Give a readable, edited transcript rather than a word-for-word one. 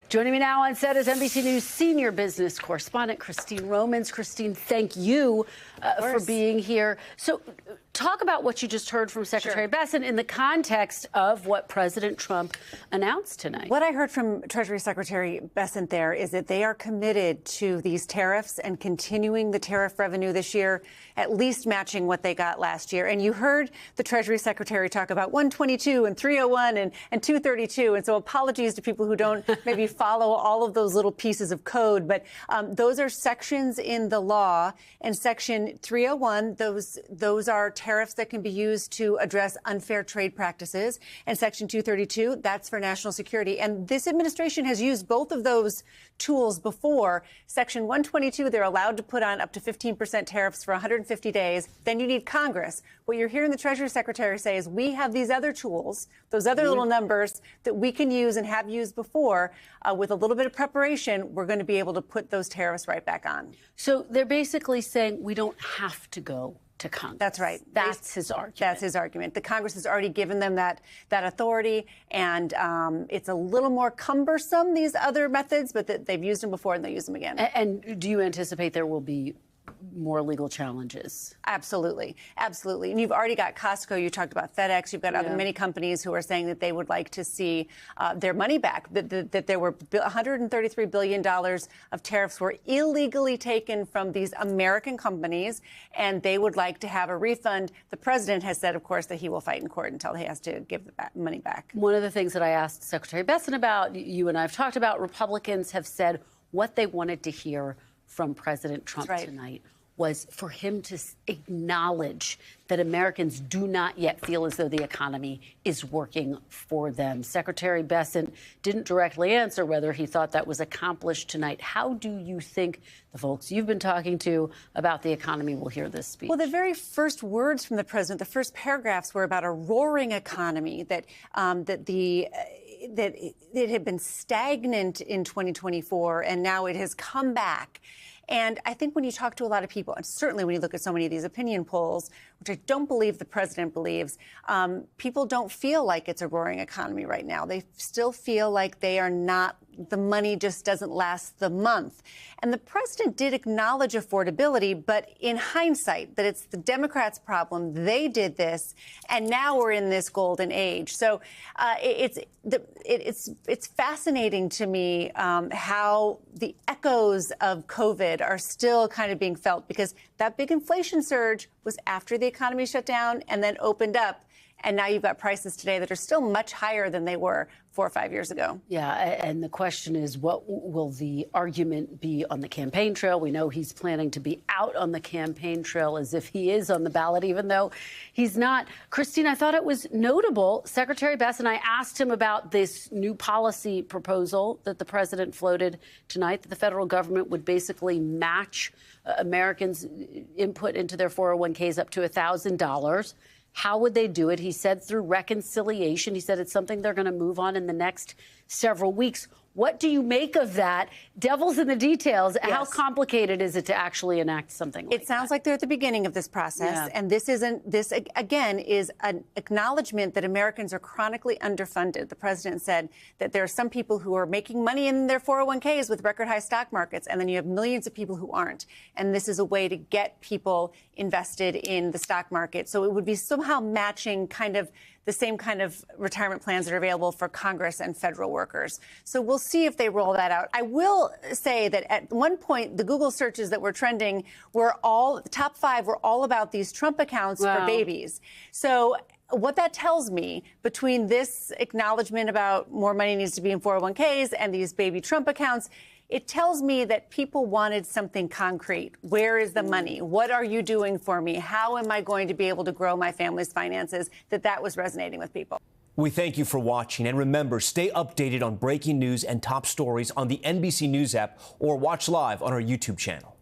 Joining me now on set is NBC News senior business correspondent Christine Romans. Christine, thank you for being here. So talk about what you just heard from Secretary Bessent in the context of what President Trump announced tonight. What I heard from Treasury Secretary Bessent there is that they are committed to these tariffs and continuing the tariff revenue this year, at least matching what they got last year. And you heard the Treasury Secretary talk about 122 and 301 and 232. And so apologies to people who don't maybe follow all of those little pieces of code. But those are sections in the law. And Section 301, those are tariffs that can be used to address unfair trade practices. And Section 232, that's for national security. And this administration has used both of those tools before. Section 122, they're allowed to put on up to 15% tariffs for 150 days. Then you need Congress. What you're hearing the Treasury Secretary say is we have these other tools, those other little numbers that we can use and have used before. With a little bit of preparation, we're going to be able to put those tariffs right back on. So they're basically saying we don't have to go to Congress. That's right. That's his argument. That's his argument. The Congress has already given them that authority, and it's a little more cumbersome, these other methods, but they've used them before and they'll use them again. And do you anticipate there will be more legal challenges? Absolutely. Absolutely. And you've already got Costco. You talked about FedEx. You've got other many companies who are saying that they would like to see their money back, that there were $133 billion of tariffs were illegally taken from these American companies, and they would like to have a refund. The president has said, of course, that he will fight in court until he has to give the money back. One of the things that I asked Secretary Bessent about, you and I have talked about, Republicans have said what they wanted to hear from President Trump tonight was for him to acknowledge that Americans do not yet feel as though the economy is working for them. Secretary Bessent didn't directly answer whether he thought that was accomplished tonight. How do you think the folks you've been talking to about the economy will hear this speech? Well, the very first words from the president, the first paragraphs were about a roaring economy, that it had been stagnant in 2024, and now it has come back. And I think when you talk to a lot of people, and certainly when you look at so many of these opinion polls, which I don't believe the president believes, people don't feel like it's a roaring economy right now. They still feel like they are not, the money just doesn't last the month. And the president did acknowledge affordability, but in hindsight, that it's the Democrats' problem. They did this, and now we're in this golden age. So it's fascinating to me how the echoes of COVID are still kind of being felt, because that big inflation surge was after the economy shut down and then opened up. And now you've got prices today that are still much higher than they were 4 or 5 years ago. Yeah, and the question is, what will the argument be on the campaign trail? We know he's planning to be out on the campaign trail as if he is on the ballot, even though he's not. Christine, I thought it was notable. Secretary Bessent, I asked him about this new policy proposal that the president floated tonight, that the federal government would basically match Americans' input into their 401ks up to $1,000. How would they do it? He said through reconciliation. He said it's something they're going to move on in the next several weeks. What do you make of that? Devil's in the details. Yes. How complicated is it to actually enact something like that? It sounds like they're at the beginning of this process. And this again is an acknowledgement that Americans are chronically underfunded. The president said that there are some people who are making money in their 401ks with record high stock markets, and then you have millions of people who aren't. And this is a way to get people invested in the stock market. So it would be somehow matching kind of the same kind of retirement plans that are available for Congress and federal workers. So we'll see if they roll that out. I will say that at one point, the Google searches that were trending were the top 5 were all about these Trump accounts for babies. So what that tells me, between this acknowledgement about more money needs to be in 401ks and these baby Trump accounts, it tells me that people wanted something concrete. Where is the money? What are you doing for me? How am I going to be able to grow my family's finances? That was resonating with people. We thank you for watching. And remember, stay updated on breaking news and top stories on the NBC News app, or watch live on our YouTube channel.